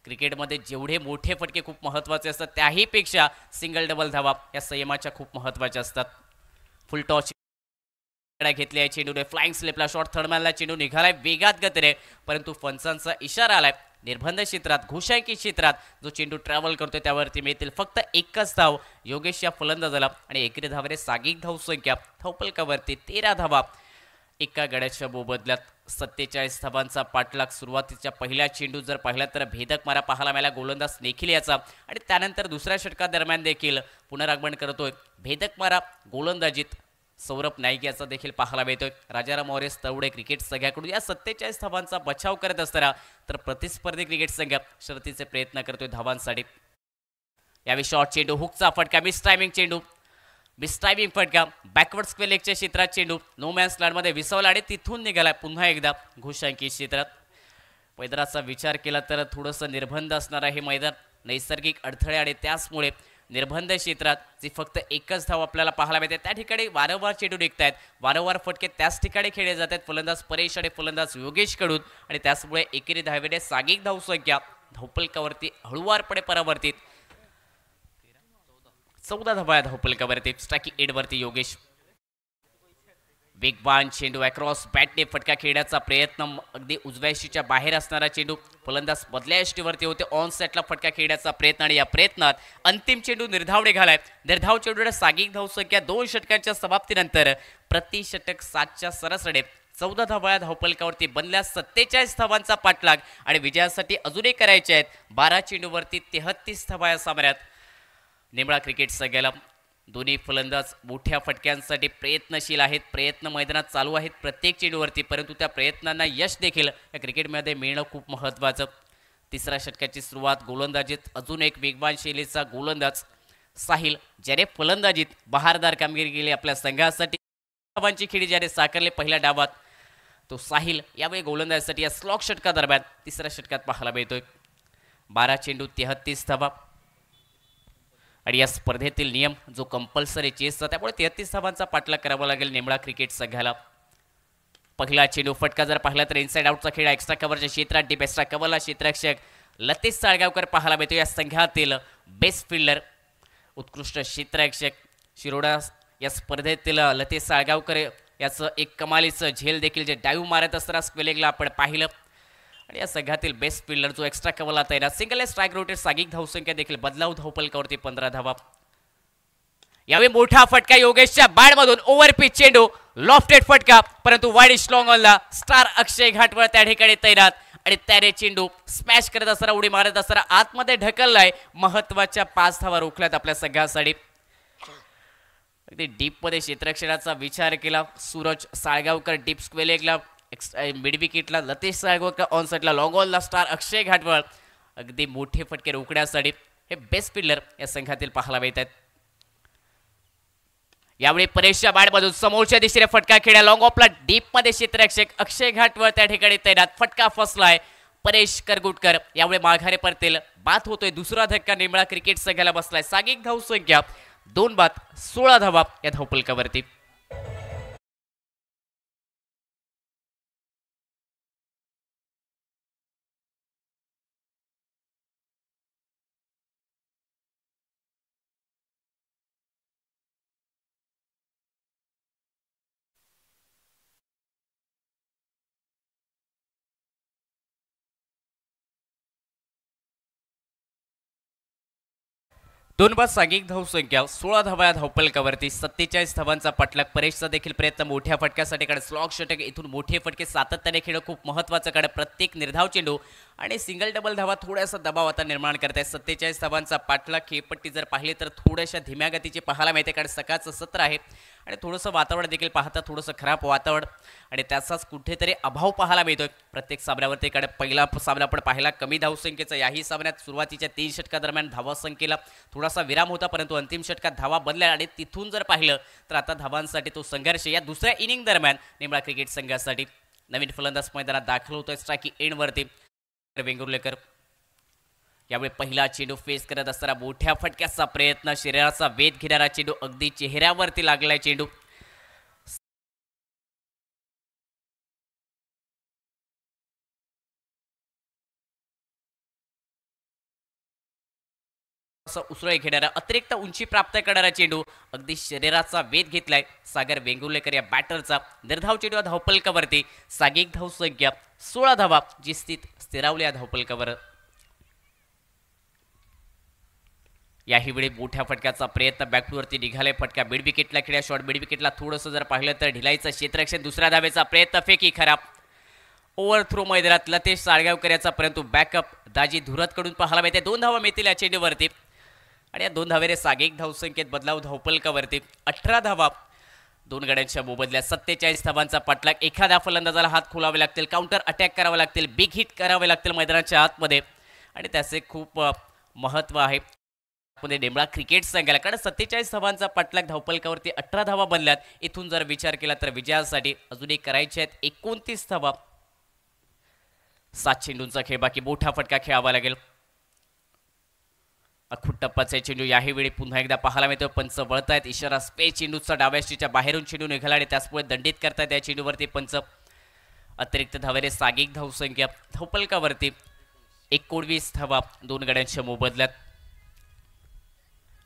क्रिकेटमध्ये जेवढे मोठे फटके खूप महत्त्वाचे असतात त्याहीपेक्षा सिंगल डबल धावा या संयमाच्या खूप महत्त्वाच्या असतात. फुल टॉस घेतली आहे चेंडूने, फ्लाइंग स्लिपला शॉट थर्डमॅनला चेंडू निघालाय वेगात गतीने, परंतु पंचांचा इशारा आलाय. निर्बंध क्षेत्रात घोषांकी क्षेत्रात जो चेंडू ट्रॅव्हल करतोय त्यावरती मिळतील फक्त 1च धाव योगेश या फलंदाजाला आणि एकेरी धावेने सागिक धावसंख्या धावपलकावरती 13 धावा एका गड्याच्या मोबदल्यात. 47 धावांचा पाठलाग. सुरुवातीच्या पहिल्या चेंडू जर पाहिला तर भेदक मारा पाहायला मिळाला गोलंदाज निखिल याचा आणि त्यानंतर दुसऱ्या षटकादरम्यान देखील पुनरागमन करतोय भेदक मारा गोलंदाजीत सौरभ नाईक याचा देखील पाहायला मिळतोय. राजाराम मोरे तळवडे क्रिकेट संघाकडून या 47 धावांचा बचाव करत असताना तर प्रतिस्पर्धी क्रिकेट संघ शर्तीचे प्रयत्न करतोय धावांसाठी. यावेळी शॉर्ट चेंडू, हुकचा फटका, मिस टायमिंग चेंडू, मिस टायमिंग फटका, बॅकवर्ड स्क्वेअर लेगच्या क्षेत्रात चेंडू नो मॅन्स लँडमध्ये विसवला आणि तिथून निघाला पुन्हा एकदा घोषांकी क्षेत्रात. मैदानाचा विचार केला तर थोडंसं निर्बंध असणार आहे मैदान, नैसर्गिक अडथळे आणि त्याचमुळे निर्बंध क्षेत्रात जी फक्त 1च धाव आपल्याला पाहायला मिळते त्या ठिकाणी वारंवार चेंडू निघत आहेत, वारंवार फटके त्याच ठिकाणी खेळले जात आहेत फलंदाज परेश आणि फलंदाज योगेशकडून आणि त्याचमुळे एकेरी धावेने सागिक धावसंख्या धावपलकावरती हळुवारपणे परावर्तित 14 धावा धावपलकावरती. स्ट्राइकिंग एंडवरती योगेश. वेगवान चेंडू अक्रॉस बॅटने फटका खेळण्याचा प्रयत्न, अगदी उजव्या यष्टीच्या बाहेर असणारा चेंडू, फलंदाज मधल्या यष्टीवरती होते, ऑन सेटला फटका खेळण्याचा प्रयत्न आणि या प्रयत्नात अंतिम चेंडू निर्धाव निघालाय. निर्धाव चेंडूला सागिक धावसंख्या 2 षटकांच्या समाप्तीनंतर प्रति षटक 7च्या सरासरीने 14 धावा धावपलकावरती बनल्या. 47 धावांचा पाठलाग आणि विजयासाठी अजूनही करायचे आहेत. 12 चेंडूवरती 33 धावा या सामन्यात. निमळा क्रिकेट संघाला दोन्ही फलंदाज मोठ्या फटक्यांसाठी प्रयत्नशील आहेत. प्रयत्न मैदानात चालू आहेत प्रत्येक चेंडूवरती, परंतु त्या प्रयत्नांना यश देखील या क्रिकेटमध्ये मिळणं खूप महत्त्वाचं. तिसऱ्या षटकाची सुरुवात गोलंदाजीत अजून एक वेगवान शैलीचा गोलंदाज साहिल, ज्याने फलंदाजीत बहारदार कामगिरी केली आपल्या संघासाठी. धावांची खेळी ज्याने साकारले पहिल्या डावात तो साहिल यावेळी गोलंदाजीसाठी या स्लॉक षटकादरम्यान तिसऱ्या षटकात पाहायला मिळतोय. 12 चेंडू 33 धावा आणि या स्पर्धेतील नियम जो कंपल्सरी चेसचा, त्यामुळे 33 धावांचा पाठलाग करावा लागेल निमळा क्रिकेट संघाला. पहिला चेंडू फटका जर पाहिला तर इनसाइड आउटचा खेळ, एक्स्ट्रा कव्हरच्या क्षेत्रात डीप एक्स्ट्रा कव्हरला क्षेत्ररक्षक लतेश साळगावकर पाहायला मिळतो. या संघातील बेस्ट फिल्डर, उत्कृष्ट क्षेत्ररक्षक शिरोडा या स्पर्धेतील लतेश साळगावकर याचं एक कमालीचं झेल देखील जे डाईव्ह मारत असताना स्क्वेलेगला आपण पाहिलं. आणि या संघातील बेस्ट फिल्डर जो एक्स्ट्रा कव्हरला तैनात. सिंगल स्ट्राईक रोटेट सागिक धावसंख्या देखील बदलाव धावपलकावरती 15 धावा. यावेळी मोठा फटका योगेशच्या बॅटमधून, ओव्हरपिच चेंडू, लॉफ्टेड फटका, परंतु वाईड लॉंग ऑनला स्टार अक्षय घाटवळ त्या ठिकाणी तैनात आणि त्याने चेंडू स्मॅश करत असताना, उडी मारत असताना आतमध्ये ढकललाय. महत्वाच्या 5 धावा रोखल्यात आपल्या संघासाठी. अगदी डीपमध्ये क्षेत्ररक्षणाचा विचार केला सूरज साळगावकर, डीप स्क्वेलेगला मिड विकेटला लतेश साळगावकर, ऑन साईडला लॉंग ऑनला स्टार अक्षय घाटवळ. अगदी मोठे फटके रोखण्यासाठी हे बेस्ट फिल्डर या संघातील पाहायला मिळत आहेत. यावेळी परेशच्या बॅटमधून समोरच्या दिशेने फटका खेळला, लॉंग ऑफला डीपमध्ये क्षेत्ररक्षक अक्षय घाटवळ त्या ठिकाणी तैनात. फटका फसलाय. परेश करगुटकर यावेळी माघारे परतेल. बाद होतोय. दुसरा धक्का निमळा क्रिकेट संघाला बसलाय. सागिक धावसंख्या 2 बाद 16 धावा या धावपलकावरती. दोन बाद सागिक धावसंख्या 16 धावा या धावपलकावरती. 47 धावांचा पाठलाग. परेशचा देखील प्रयत्न मोठ्या फटक्यासाठी कारण स्लॉक षटक, इथून मोठे फटके सातत्याने खेळणं खूप महत्त्वाचं कारण प्रत्येक निर्धाव चेंडू आणि सिंगल डबल धावा थोडासा दबाव आता निर्माण करत आहे. 47 धावांचा पाठलाग. खेळपट्टी जर पाहिली तर थोड्याशा धीम्या गतीची पाहायला मिळते कारण सकाळचं सत्र आहे आणि थोडंसं वातावरण देखील पाहता थोडंसं खराब वातावरण आणि त्याचाच कुठेतरी अभाव पाहायला मिळतोय प्रत्येक सामन्यावरती. कारण पहिला सामना आपण पाहिला कमी धावसंख्येचा. याही सामन्यात सुरुवातीच्या 3 षटकादरम्यान धावासंख्येला थोडासा विराम होता, परंतु अंतिम षटकात धावा बदलल्या आणि तिथून जर पाहिलं तर आता धावांसाठी तो संघर्ष या दुसऱ्या इनिंग दरम्यान निमळा क्रिकेट संघासाठी. नवीन फलंदाज मैदानात दाखल होतोय स्ट्राईक एंडवरती. वेंगुर्लेकर यावेळी पहिला चेंडू फेस करत असताना मोठ्या फटक्याचा प्रयत्न, शरीराचा वेध घेणारा चेंडू, अगदी चेहऱ्यावरती लागलाय चेंडू. उसळी घेणारा, अतिरिक्त उंची प्राप्त करणारा चेंडू, अगदी शरीराचा वेध घेतलाय सागर वेंगुर्लेकर या बॅटरचा. निर्धाव चेंडू धावपलकावरती. सागिक धावसंख्या 16 धावा जी स्थिरावली या धावपलकावर. याही वेळी मोठ्या फटक्याचा प्रयत्न, बॅकवरती निघाले फटका, मिड विकेटला खेळ्या शॉट. मिड विकेटला थोडंसं जर पाहिलं तर ढिलाईचं क्षेत्ररक्षण. दुसऱ्या धावेचा प्रयत्न, फेकी खराब. ओव्हर थ्रो मैदानात लतेश साळगावकर याचा, परंतु बॅकअप दाजी धुरतकडून पाहायला मिळते. 2 धावा मिळतील या चेंडूवरती आणि या 2 धावेने सागिक धावसंख्येत बदलाव धावपलकावरती. 18 धावा 2 गड्यांच्या मोबदल्यात. 47 धावांचा पाठलाग. एखाद्या फलंदाजाला हात खोलावे लागतील, काउंटर अटॅक करावे लागतील, बिग हिट करावे लागतील मैदानाच्या आतमध्ये आणि त्याचे खूप महत्त्व आहे मध्ये निमळा क्रिकेट संघाला. कारण 47 धावांचा पाठलाग धावपलकावरती 18 धावा बनल्यात. इथून जर विचार केला तर विजयासाठी अजूनही करायचे आहेत 29 धावा. 7 चेंडूंचा खेळ बाकी. मोठा फटका खेळावा लागेल. अखूट टप्पाचे चेंडू याही वेळी पुन्हा एकदा पाहायला मिळतो. पंच वळतायत. इशारा स्पे चेंडूचा डाव्या यष्टीच्या बाहेरून चेंडू निघाला आणि त्याचमुळे दंडित करतायत या चेंडूवरती पंच. अतिरिक्त धावेने सागिक धावसंख्या धावपलकावरती 19 धावा 2 गड्यांच्या मोबदल्यात.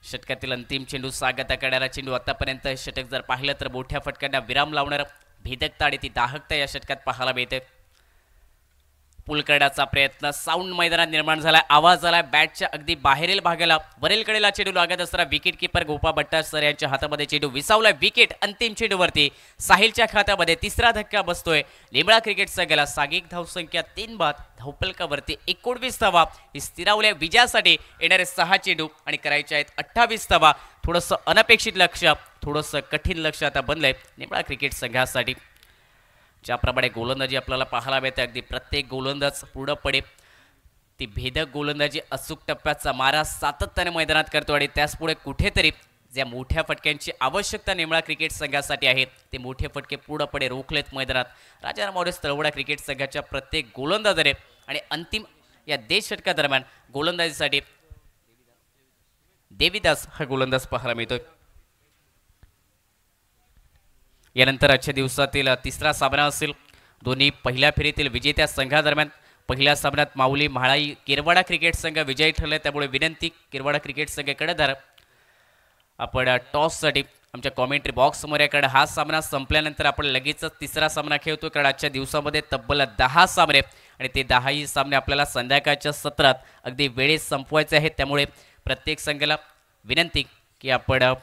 षटकातील अंतिम चेंडू स्वागत करणारा चेंडू आतापर्यंत षटक जर पाहिलं तर मोठ्या फटक्यांना विराम लावणार भेदकता आणि ती दाहकता या षटकात पाहायला मिळते. पुल करण्याचा प्रयत्न साऊंड मैदानात निर्माण झाला आवाज आला बॅटच्या अगदी बाहेरील भागाला वरील कडेला चेंडू लागत असताना विकेट किपर गोपा भट्टा सर यांच्या हातामध्ये चेंडू विसावला विकेट अंतिम चेंडूवरती साहिलच्या खात्यामध्ये तिसरा धक्का बसतोय. लिंबळा क्रिकेट संघाला सागिक धावसंख्या 3 बाद धावपलकावरती 19 धावा ही स्थिरावल्या विजयासाठी येणारे 6 चेंडू आणि करायचे आहेत 28 धावा. थोडंसं अनपेक्षित लक्ष थोडंसं कठीण लक्ष आता बनलंय लिंबळा क्रिकेट संघासाठी. ज्याप्रमाणे गोलंदाजी आपल्याला पाहायला मिळते अगदी प्रत्येक गोलंदाज पूर्णपणे ती भेदक गोलंदाजी अचूक टप्प्याचा मारा सातत्याने मैदानात करतो आणि त्याचपुढे कुठेतरी ज्या मोठ्या फटक्यांची आवश्यकता निमळा क्रिकेट संघासाठी आहे ते मोठे फटके पूर्णपणे रोखलेत मैदानात. राजाराम मॉडेल्स तळवडा क्रिकेट संघाच्या प्रत्येक गोलंदाजाने आणि अंतिम या देश षटकादरम्यान गोलंदाजीसाठी देवीदास हा गोलंदाज पाहायला मिळतोय. यानंतर आजच्या दिवसातील तिसरा सामना असेल दोन्ही पहिल्या फेरीतील विजेत्या संघादरम्यान. पहिल्या सामन्यात माऊली म्हाळाई किरवाडा क्रिकेट संघ विजयी ठरले त्यामुळे विनंती किरवाडा क्रिकेट संघाकडे धर आपण टॉससाठी आमच्या कॉमेंट्री बॉक्ससमोर या कारण हा सामना संपल्यानंतर आपण लगेचच तिसरा सामना खेळतो कारण आजच्या दिवसामध्ये तब्बल 10 सामने आणि ते 10ही सामने आपल्याला संध्याकाळच्या सत्रात अगदी वेळेत संपवायचे आहेत. त्यामुळे प्रत्येक संघाला विनंती की आपण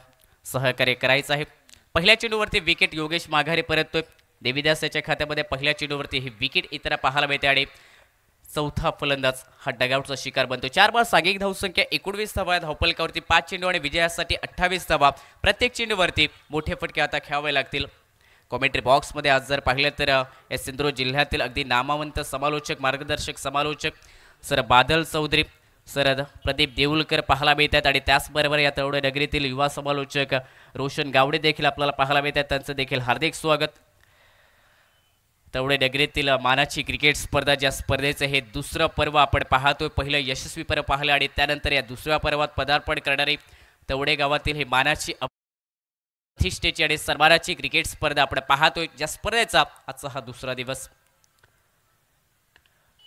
सहकार्य करायचं आहे. पहिल्या चेंडूवरती विकेट योगेश माघारी परततोय. देवीदास याच्या खात्यामध्ये पहिल्या चेंडूवरती ही विकेट इतर पाहायला मिळते आणि चौथा फलंदाज हा डगआउटचा शिकार बनतो. 4 बाद सागिक धावसंख्या 19 धावा धावपलकावरती 5 चेंडू आणि विजयासाठी 28 धावा. प्रत्येक चेंडूवरती मोठे फटके आता खेळावे लागतील. कॉमेंट्री बॉक्समध्ये आज जर पाहिलं तर या सिंधुदुर्ग जिल्ह्यातील अगदी नामवंत समालोचक मार्गदर्शक समालोचक सर बादल चौधरी सर प्रदीप देऊलकर पाहायला मिळतात आणि त्याचबरोबर या तळवडे नगरीतील युवा समालोचक रोशन गावडे देखील आपल्याला पाहायला मिळतात. त्यांचं देखील हार्दिक स्वागत. तळवडे नगरीतील मानाची क्रिकेट स्पर्धा ज्या स्पर्धेचं हे दुसरं पर्व आपण पाहतोय. पहिलं यशस्वी पर्व पाहिलं आणि त्यानंतर या दुसऱ्या पर्वात पदार्पण करणारी तळवडे गावातील हे मानाची प्रतिष्ठेची आणि सन्मानाची क्रिकेट स्पर्धा आपण पाहतोय. ज्या स्पर्धेचा आजचा हा दुसरा दिवस.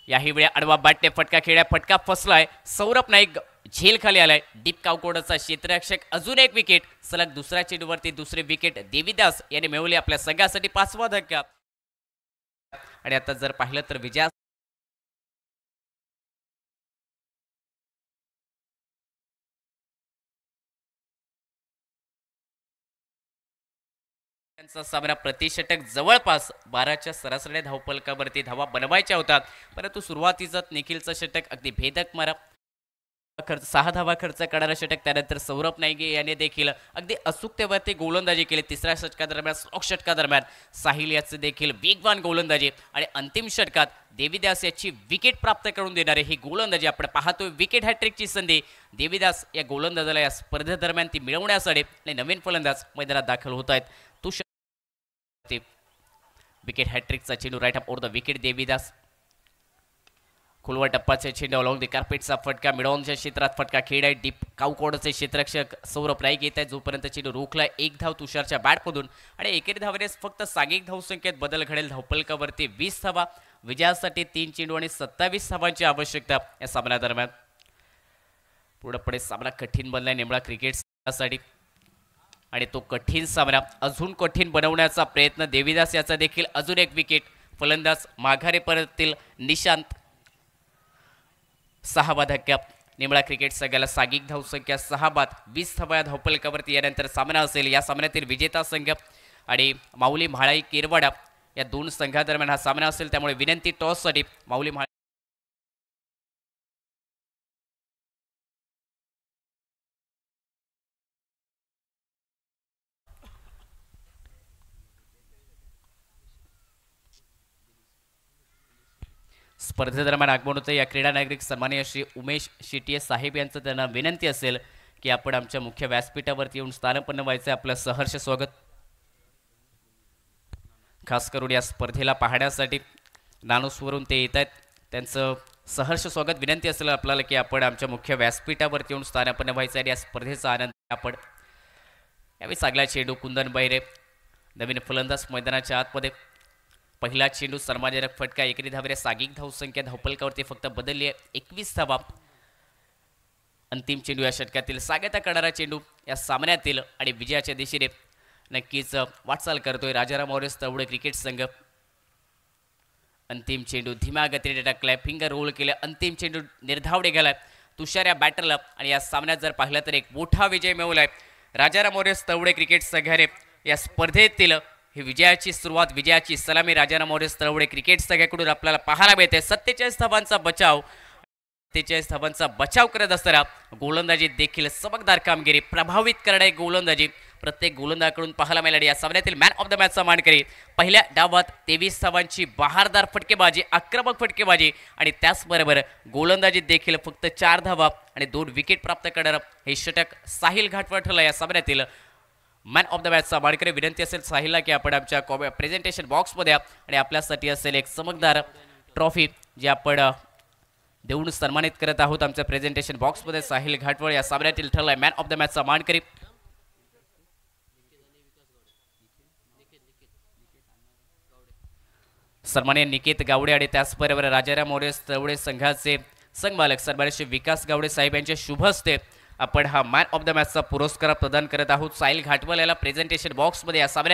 याही वेळी आडवा बॅटने फटका खेळ्या फटका फसलाय. सौरभ नाईक झेल खाली आलाय. डीप कावकोडाचा क्षेत्ररक्षक अजून एक विकेट सलग दुसऱ्या चेंडूवरती दुसरे विकेट देवीदास यांनी मिळवले आपल्या संघासाठी 5वा धक्का. आणि आता जर पाहिलं तर विजया सामना प्रतिषटक जवळपास 12च्या सरासरी धावपलकावरती धावा बनवायच्या होतात परंतु सुरुवातीचं निखिलचं षटक अगदी भेदक मारा 6 धावा खर्च करणारा षटक त्यानंतर सौरभ नाईगे याने देखील अगदी अचूकतेवरती गोलंदाजी केली. तिसऱ्या षटकादरम्यान स्ट्रोक षटकादरम्यान साहिल याचे देखील वेगवान गोलंदाजी आणि अंतिम षटकात देवीदास याची विकेट प्राप्त करून देणारे ही गोलंदाजी आपण पाहतोय. विकेट हॅट्रिकची संधी देवीदास या गोलंदाजाला या स्पर्धेदरम्यान ती मिळवण्यासाठी आणि नवीन फलंदाज मैदानात दाखल होत आहेत. तो विकेट हॅट्रिकचा चेंडू right up over the wicket Devidas. खुलवा टप्पाचे चेंडू अलॉंग द कार्पेटचा फटका मिडॉनच्या क्षेत्रात फटका खेळ आहे. डीप कावकोडचे क्षेत्ररक्षक सौरभ नाईक येत आहे जोपर्यंत चेंडू रोखलाय. 1 धाव तुषारच्या बॅटमधून आणि एकेरी धावेने फक्त सागिक धावसंख्येत बदल घडेल. धावपलकावरती 20 धावा विजयासाठी 3 चेंडू आणि 27 धावांची आवश्यकता या सामन्यादरम्यान. पुढे सामना कठीण बनलाय निमळा क्रिकेटसाठी आणि तो कठीण सामना अजून कठीण बनवण्याचा प्रयत्न देवीदास याचा देखील अजून एक विकेट फलंदाज माघारी परतील निशांत 6वा धक्का. निमळा क्रिकेट संघाला सागिक धावसंख्या 6 बाद 20 धावा धावपलकावरती यानंतर सामना असेल. या सामन्यातील विजेता संघ आणि माऊली म्हाळाई किरवाडा या 2 संघादरम्यान हा सामना असेल त्यामुळे विनंती टॉससाठी माऊली म्हाळाई स्पर्धेदरम्यान आगमन होतं. या क्रीडा नागरिक सन्माननीय श्री उमेश शेट्ये साहेब यांचं त्यांना विनंती असेल की आपण आमच्या मुख्य व्यासपीठावरती येऊन स्थानपन्न व्हायचं. आपलं सहर्ष स्वागत. खास करून या स्पर्धेला पाहण्यासाठी नानोसवरून ते येत आहेत. त्यांचं सहर्ष स्वागत. विनंती असेल आपल्याला की आपण आमच्या मुख्य व्यासपीठावरती येऊन स्थानपन्न व्हायचं आणि या स्पर्धेचा आनंद आपण यावेळी चांगला चेंडू कुंदन बैरे नवीन फलंदाज मैदानाच्या आतमध्ये. पहिला चेंडू सन्मानजनक फटका एकेरी धावेने सागिक धावसंख्या धावपलकावरती फक्त बदलली आहे 21 धावा. अंतिम चेंडू या षटकातील सांगता करणारा चेंडू या सामन्यातील आणि विजयाच्या दिशेने नक्कीच वाटचाल करतोय राजाराम मोरेस तवडे क्रिकेट संघ. अंतिम चेंडू धीम्या गतीने टाकलाय, फिंगर रोल केले, अंतिम चेंडू निर्धावडे गेलाय तुषार या बॅटरला आणि या सामन्यात जर पाहिलं तर एक मोठा विजय मिळवलाय राजाराम मोरेस तवडे क्रिकेट संघाने. या स्पर्धेतील ही विजयाची सुरुवात, विजयाची सलामी राजाराम मोरेस तवडे क्रिकेट संघाकडून आपल्याला पाहायला मिळते. 47 धावांचा बचाव, 47 धावांचा बचाव करत असताना गोलंदाजी देखील चमकदार कामगिरी, प्रभावित करणारी गोलंदाजी प्रत्येक गोलंदाजाकडून पाहायला मिळाली. या सामन्यातील मॅन ऑफ द मॅचचा मानकरी. पहिल्या डावात 23 धावांची बहारदार फटकेबाजी, आक्रमक फटकेबाजी आणि त्याचबरोबर गोलंदाजी देखील फक्त 4 धावा आणि 2 विकेट प्राप्त करणारं हे षटक साहिल घाटवळ ठरलं या सामन्यातील मॅन ऑफ द मॅचचा मानकरी. विनंती असेल साहिलला की आपण आमच्या प्रेझेंटेशन बॉक्समध्ये आणि आपल्यासाठी असेल एक चमकदार ट्रॉफी जी आपण देऊन सन्मानित करत आहोत आमच्या प्रेझेंटेशन बॉक्समध्ये. साहिल घाटवळ या सामन्यातील ठरलाय मॅन ऑफ द मॅचचा मानकरी. सन्मान्य निकेत गावडे आणि त्याचबरोबर राजाराम मोरेस तवडे संघाचे संघमालक सन्मान्य श्री विकास गावडे साहेब यांच्या शुभ हस्ते आपण हा मॅन ऑफ द मॅचचा पुरस्कार प्रदान करत आहोत. साहिल घाटवळ याला प्रेझेंटेशन बॉक्समध्ये या सामन्यात